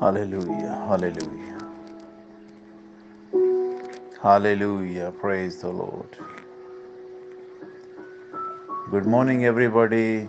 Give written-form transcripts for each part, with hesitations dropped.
Hallelujah, hallelujah, hallelujah, praise the Lord. Good morning everybody.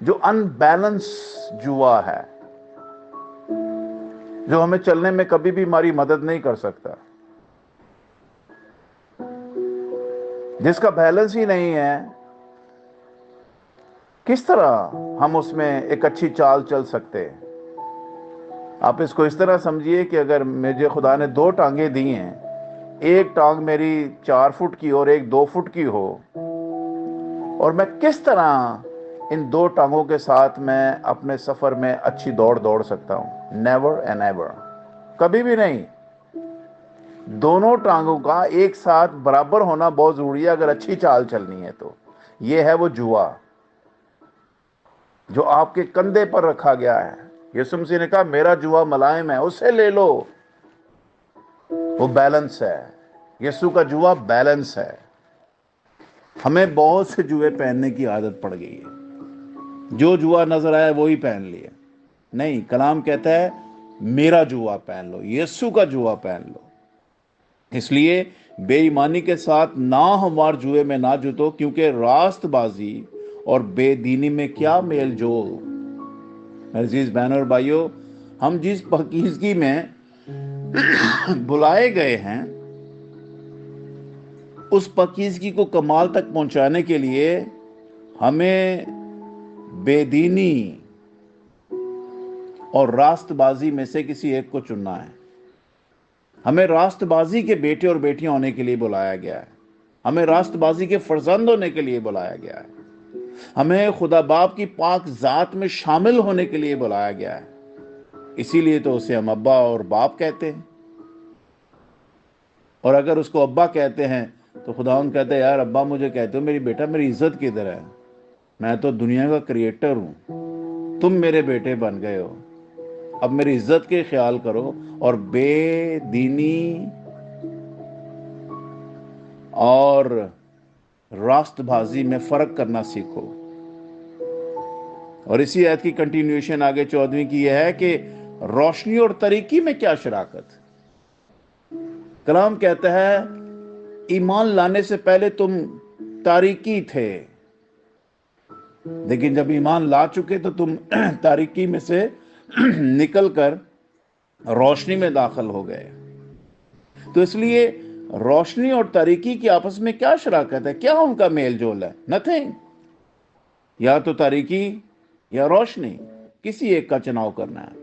جو انبیلنس جوا ہے، جو ہمیں چلنے میں کبھی بھی ہماری مدد نہیں کر سکتا، جس کا بیلنس ہی نہیں ہے، کس طرح ہم اس میں ایک اچھی چال چل سکتے ہیں؟ آپ اس کو اس طرح سمجھیے کہ اگر مجھے خدا نے 2 ٹانگیں دی ہیں، ایک ٹانگ میری 4 فٹ کی اور ایک 2 فٹ کی ہو، اور میں کس طرح ان 2 ٹانگوں کے ساتھ میں اپنے سفر میں اچھی دوڑ سکتا ہوں؟ نیور اینڈ ایور، کبھی بھی نہیں۔ دونوں ٹانگوں کا ایک ساتھ برابر ہونا بہت ضروری ہے اگر اچھی چال چلنی ہے تو۔ یہ ہے وہ جوا جو آپ کے کندھے پر رکھا گیا ہے۔ یسوع مسیح نے کہا میرا جوا ملائم ہے، اسے لے لو، وہ بیلنس ہے۔ یسوع کا جوا بیلنس ہے۔ ہمیں بہت سے جوئے پہننے کی عادت پڑ گئی ہے، جو جوا نظر آیا وہی پہن لیا۔ نہیں، کلام کہتا ہے میرا جوا پہن لو، یسوع کا جوا پہن لو۔ اس لیے بے ایمانی کے ساتھ ناہموار جوئے میں نہ جتو، کیونکہ راست بازی اور بے دینی میں کیا میل جول۔ عزیز بہنوں اور بھائیوں، ہم جس پاکیزگی میں بلائے گئے ہیں، اس پاکیزگی کو کمال تک پہنچانے کے لیے ہمیں بے دینی اور راست بازی میں سے کسی ایک کو چننا ہے۔ ہمیں راست بازی کے بیٹے اور بیٹیاں ہونے کے لیے بلایا گیا ہے۔ ہمیں راست بازی کے فرزند ہونے کے لیے بلایا گیا ہے۔ ہمیں خدا باپ کی پاک ذات میں شامل ہونے کے لیے بلایا گیا ہے۔ اسی لیے تو اسے ہم ابا اور باپ کہتے ہیں۔ اور اگر اس کو ابا کہتے ہیں تو خداوند کہتے ہیں یار ابا مجھے کہتے ہو، میری بیٹا میری عزت کدھر ہے؟ میں تو دنیا کا کریٹر ہوں، تم میرے بیٹے بن گئے ہو، اب میری عزت کے خیال کرو اور بے دینی اور راست بازی میں فرق کرنا سیکھو۔ اور اسی آیت کی کنٹینیوشن آگے 14ویں کی یہ ہے کہ روشنی اور تاریکی میں کیا شراکت؟ کلام کہتا ہے ایمان لانے سے پہلے تم تاریکی تھے، لیکن جب ایمان لا چکے تو تم تاریکی میں سے نکل کر روشنی میں داخل ہو گئے۔ تو اس لیے روشنی اور تاریکی کی آپس میں کیا شراکت ہے؟ کیا ان کا میل جول ہے؟ نتھنگ۔ یا تو تاریکی یا روشنی، کسی ایک کا چناؤ کرنا ہے۔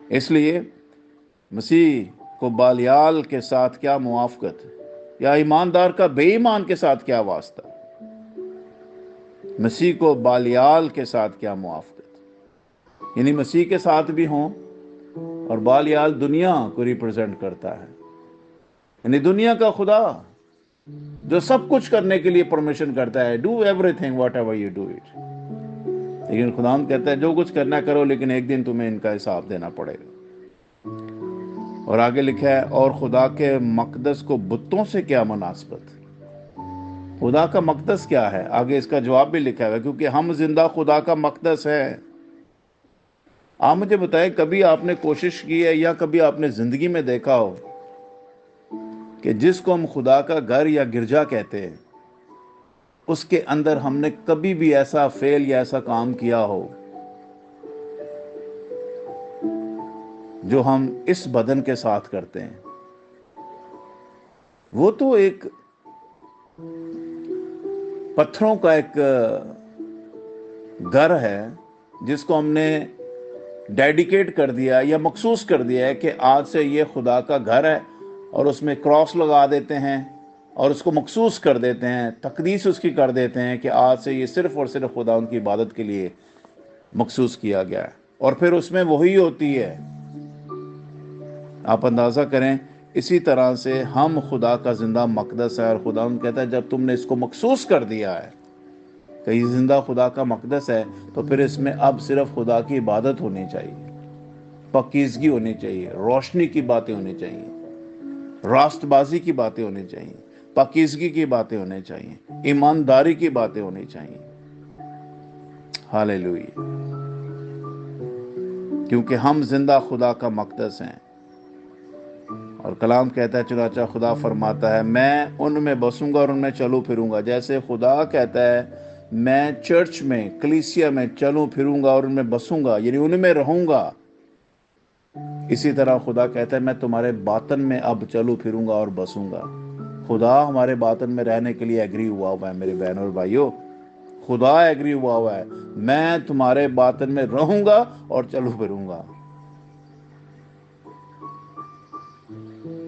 اس لیے مسیح کو بالیال کے ساتھ کیا موافقت، یا ایماندار کا بے ایمان کے ساتھ کیا واسطہ؟ مسیح کو بالیال کے ساتھ کیا موافقت؟ یعنی مسیح کے ساتھ بھی ہوں، اور بالیال دنیا کو ریپرزینٹ کرتا ہے، یعنی دنیا کا خدا جو سب کچھ کرنے کے لیے پرمیشن کرتا ہے، do every thing what ever you do it. لیکن خدا کہتا ہے جو کچھ کرنا کرو، لیکن ایک دن تمہیں ان کا حساب دینا پڑے گا۔ اور آگے لکھا ہے اور خدا کے مقدس کو بتوں سے کیا مناسبت؟ خدا کا مقدس کیا ہے؟ آگے اس کا جواب بھی لکھا ہے، کیونکہ ہم زندہ خدا کا مقدس ہے۔ آپ مجھے بتائیں کبھی آپ نے کوشش کی ہے یا کبھی آپ نے زندگی میں دیکھا ہو کہ جس کو ہم خدا کا گھر یا گرجا کہتے ہیں، اس کے اندر ہم نے کبھی بھی ایسا فعل یا ایسا کام کیا ہو جو ہم اس بدن کے ساتھ کرتے ہیں؟ وہ تو ایک پتھروں کا ایک گھر ہے جس کو ہم نے ڈیڈیکیٹ کر دیا یا مخصوص کر دیا ہے کہ آج سے یہ خدا کا گھر ہے، اور اس میں کراس لگا دیتے ہیں اور اس کو مخصوص کر دیتے ہیں، تقدیس اس کی کر دیتے ہیں کہ آج سے یہ صرف اور صرف خدا ان کی عبادت کے لیے مخصوص کیا گیا ہے، اور پھر اس میں وہی ہوتی ہے۔ آپ اندازہ کریں، اسی طرح سے ہم خدا کا زندہ مقدس ہے، اور خدا کہتا ہے جب تم نے اس کو مخصوص کر دیا ہے کہ یہ زندہ خدا کا مقدس ہے، تو پھر اس میں اب صرف خدا کی عبادت ہونی چاہیے، پاکیزگی ہونی چاہیے، روشنی کی باتیں ہونی چاہیے، راست بازی کی باتیں ہونی چاہیے، پاکیزگی کی باتیں ہونی چاہیے، ایمانداری کی باتیں ہونی چاہیے۔ ہاللیلویہ! کیونکہ ہم زندہ خدا کا مقدس ہیں، اور کلام کہتا ہے، چنانچہ خدا فرماتا ہے میں ان میں بسوں گا اور ان میں چلوں پھروں گا۔ جیسے خدا کہتا ہے میں چرچ میں، کلیسیا میں چلوں پھروں گا اور ان میں بسوں گا، یعنی ان میں رہوں گا، اسی طرح خدا کہتا ہے میں تمہارے باطن میں اب چلوں پھروں گا اور بسوں گا۔ خدا ہمارے باطن میں رہنے کے لیے ایگری ہوا ہے میرے بہنوں اور بھائیوں، خدا ایگری ہوا ہے، میں تمہارے باطن میں رہوں گا اور چلوں پھروں گا،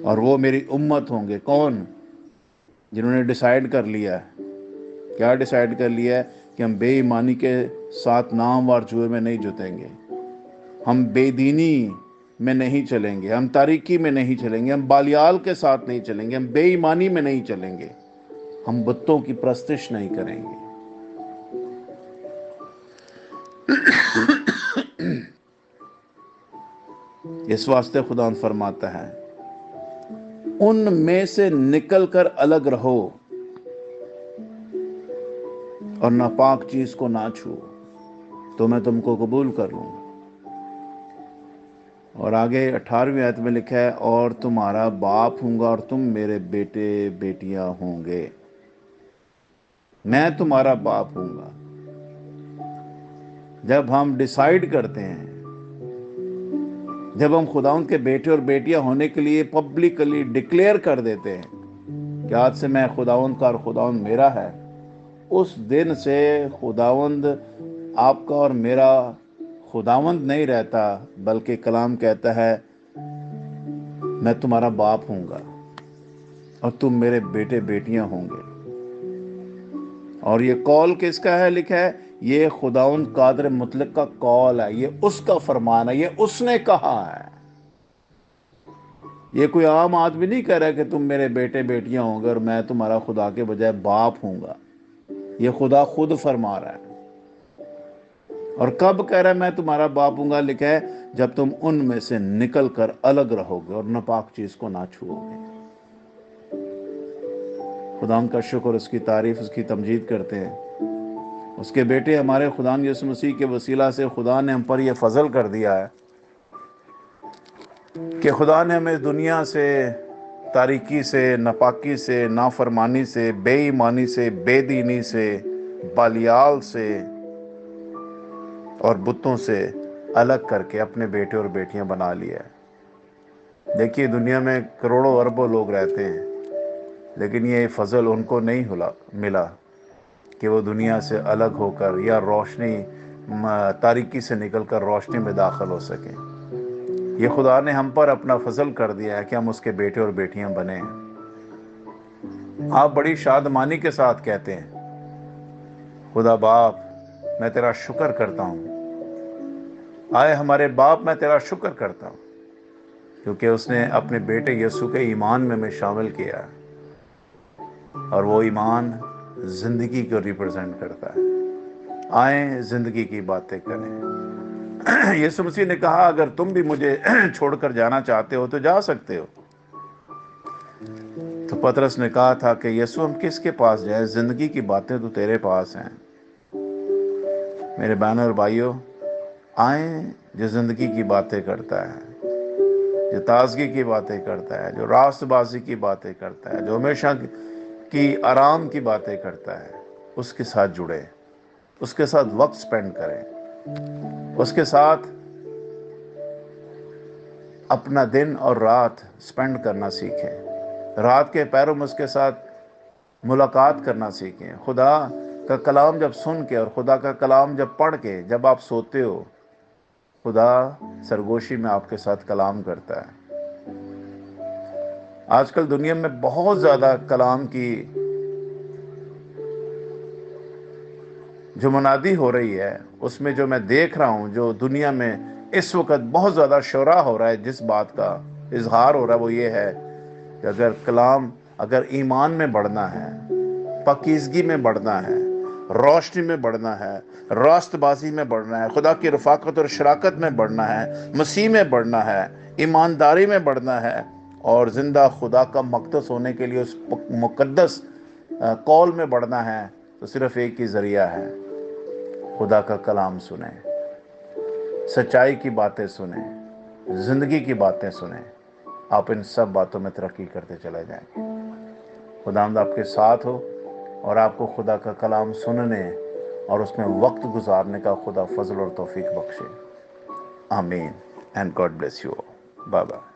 اور وہ میری امت ہوں گے۔ کون؟ جنہوں نے ڈیسائیڈ کر لیا ہے۔ کیا ڈیسائیڈ کر لیا ہے؟ کہ ہم بے ایمانی کے ساتھ ناموار جوئے میں نہیں جتیں گے، ہم بے دینی میں نہیں چلیں گے، ہم تاریکی میں نہیں چلیں گے، ہم بالیال کے ساتھ نہیں چلیں گے، ہم بے ایمانی میں نہیں چلیں گے، ہم بتوں کی پرستش نہیں کریں گے۔ اس واسطے خدا فرماتا ہے ان میں سے نکل کر الگ رہو اور ناپاک چیز کو نہ چھو، تو میں تم کو قبول کر لوں۔ اور آگے 18ویں آیت میں لکھا ہے اور تمہارا باپ ہوں گا اور تم میرے بیٹے بیٹیاں ہوں گے۔ میں تمہارا باپ ہوں گا۔ جب ہم ڈیسائیڈ کرتے ہیں، جب ہم خداوند کے بیٹے اور بیٹیاں ہونے کے لیے پبلکلی ڈکلیئر کر دیتے ہیں کہ آج سے میں خداوند کا اور خداوند میرا ہے، اس دن سے خداوند آپ کا اور میرا خداوند نہیں رہتا، بلکہ کلام کہتا ہے میں تمہارا باپ ہوں گا اور تم میرے بیٹے بیٹیاں ہوں گے۔ اور یہ کال کس کا ہے لکھا ہے؟ یہ خداوند قادر مطلق کا کال ہے، یہ اس کا فرمان ہے، یہ اس نے کہا ہے۔ یہ کوئی عام آدمی نہیں کہہ رہا کہ تم میرے بیٹے بیٹیاں ہوں گے اور میں تمہارا خدا کے بجائے باپ ہوں گا، یہ خدا خود فرما رہا ہے۔ اور کب کہہ رہا ہے میں تمہارا باپ ہوں گا؟ لکھا ہے جب تم ان میں سے نکل کر الگ رہو گے اور ناپاک چیز کو نہ چھوؤ گے۔ خدا کا شکر، اس کی تعریف، اس کی تمجید کرتے ہیں۔ اس کے بیٹے ہمارے خدا یسوع مسیح کے وسیلہ سے خدا نے ہم پر یہ فضل کر دیا ہے کہ خدا نے ہمیں دنیا سے، تاریکی سے، ناپاکی سے، نافرمانی سے، بے ایمانی سے، بے دینی سے، بالیال سے اور بتوں سے الگ کر کے اپنے بیٹے اور بیٹیاں بنا لیا ہے۔ دیکھیے دنیا میں کروڑوں اربوں لوگ رہتے ہیں، لیکن یہ فضل ان کو نہیں ملا کہ وہ دنیا سے الگ ہو کر یا روشنی تاریکی سے نکل کر روشنی میں داخل ہو سکیں۔ یہ خدا نے ہم پر اپنا فضل کر دیا ہے کہ ہم اس کے بیٹے اور بیٹیاں بنے ہیں۔ آپ بڑی شادمانی کے ساتھ کہتے ہیں خدا باپ میں تیرا شکر کرتا ہوں، آئے ہمارے باپ میں تیرا شکر کرتا ہوں، کیونکہ اس نے اپنے بیٹے یسوع کے ایمان میں شامل کیا، اور وہ ایمان زندگی کو ریپرزینٹ کرتا ہے۔ آئیں زندگی کی باتیں کریں۔ یسوع مسیح نے کہا اگر تم بھی مجھے چھوڑ کر جانا چاہتے ہو تو جا سکتے ہو۔ تو پطرس نے کہا تھا کہ یسوع ہم کس کے پاس جائیں، زندگی کی باتیں تو تیرے پاس ہیں۔ میرے بہنوں اور بھائیوں، آئیں جو زندگی کی باتیں کرتا ہے، جو تازگی کی باتیں کرتا ہے، جو راست بازی کی باتیں کرتا ہے، جو ہمیشہ کی آرام کی باتیں کرتا ہے، اس کے ساتھ جڑے، اس کے ساتھ وقت سپینڈ کریں، اس کے ساتھ اپنا دن اور رات سپینڈ کرنا سیکھیں، رات کے پہروں میں اس کے ساتھ ملاقات کرنا سیکھیں۔ خدا کا کلام جب سن کے اور خدا کا کلام جب پڑھ کے جب آپ سوتے ہو، خدا سرگوشی میں آپ کے ساتھ کلام کرتا ہے۔ آج کل دنیا میں بہت زیادہ کلام کی جو منادی ہو رہی ہے، اس میں جو میں دیکھ رہا ہوں، جو دنیا میں اس وقت بہت زیادہ شورا ہو رہا ہے، جس بات کا اظہار ہو رہا ہے وہ یہ ہے کہ اگر ایمان میں بڑھنا ہے، پاکیزگی میں بڑھنا ہے، روشنی میں بڑھنا ہے، راست بازی میں بڑھنا ہے، خدا کی رفاقت اور شراکت میں بڑھنا ہے، مسیح میں بڑھنا ہے، ایمانداری میں بڑھنا ہے، اور زندہ خدا کا مقدس ہونے کے لیے اس مقدس کال میں بڑھنا ہے، تو صرف ایک ہی ذریعہ ہے، خدا کا کلام سنیں، سچائی کی باتیں سنیں، زندگی کی باتیں سنیں۔ آپ ان سب باتوں میں ترقی کرتے چلے جائیں۔ خداوند آپ کے ساتھ ہو اور آپ کو خدا کا کلام سننے اور اس میں وقت گزارنے کا خدا فضل اور توفیق بخشے. آمین. And God bless you. Bye bye.